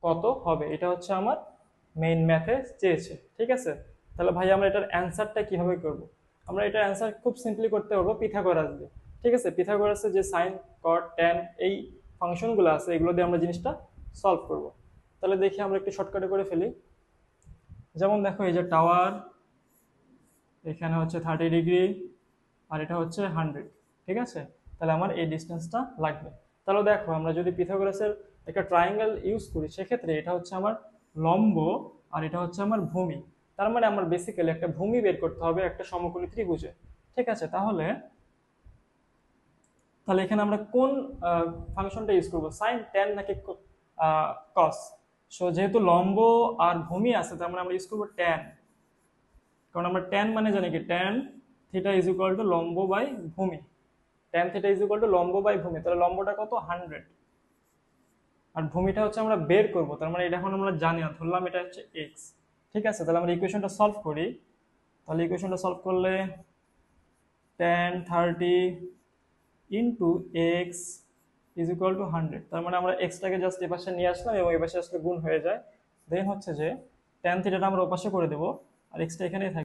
কত হবে, এটা হচ্ছে আমার মেইন ম্যাথে চেয়েছে। ঠিক আছে, তাহলে ভাই আমরা এটার অ্যান্সারটা কিভাবে করব? আমরা এটার অ্যান্সার খুব সিম্পলি করতে পারবো পিথাগোরাস দিয়ে। ঠিক আছে, পিথাগোরাসের যে সাইন, কট, ট্যান এই ফাংশনগুলো আছে এগুলো দিয়ে আমরা জিনিসটা সলভ করব। তাহলে দেখি আমরা একটু শর্টকাটে করে ফেলি। যেমন দেখো, এই যে টাওয়ার, এখানে হচ্ছে 30 ডিগ্রি, আর এটা হচ্ছে 100। ঠিক আছে, তাহলে আমার এই ডিস্টেন্সটা লাগবে। তাহলে দেখো, আমরা যদি পিথাগোরাসের একটা ট্রায়াঙ্গেল ইউজ করি সেক্ষেত্রে এটা হচ্ছে আমার লম্ব, আর এটা হচ্ছে আমার ভূমি। তার মানে আমার বেসিক্যালি একটা ভূমি বের করতে হবে একটা সমকোণী ত্রিভুজে। ঠিক আছে, তাহলে তাহলে এখানে আমরা কোন ফাংশনটা ইউজ করব, সাইন, ট্যান নাকি কস? সো যেহেতু লম্ব আর ভূমি আছে তার মানে আমরা ইউজ করবো ট্যান। কারণ আমরা ট্যান মানে জানি কি, tan theta is equal to লম্ব বাই ভূমি। Tan theta is equal to লম্ব বাই ভূমি, তাহলে লম্বটা কত, 100, আর ভূমিটা হচ্ছে আমরা বের করব। তার মানে এটা এখন আমরা জানি না, ধরলাম এটা হচ্ছে এক্স। ঠিক আছে, তাহলে আমরা ইকুয়েশনটা সলভ করি। তাহলে ইকুয়েশনটা সলভ করলে tan 30 into x is equal to 100। তার মানে আমরা এক্সটাকে জাস্ট এপাশে নিয়ে আসলাম এবং এপাশে আসলে গুণ হয়ে যায়। দেন হচ্ছে যে ট্যান থিটাটা আমরা ওপাশে করে দেবো, আর এক্সটা এখানেই থাকবে।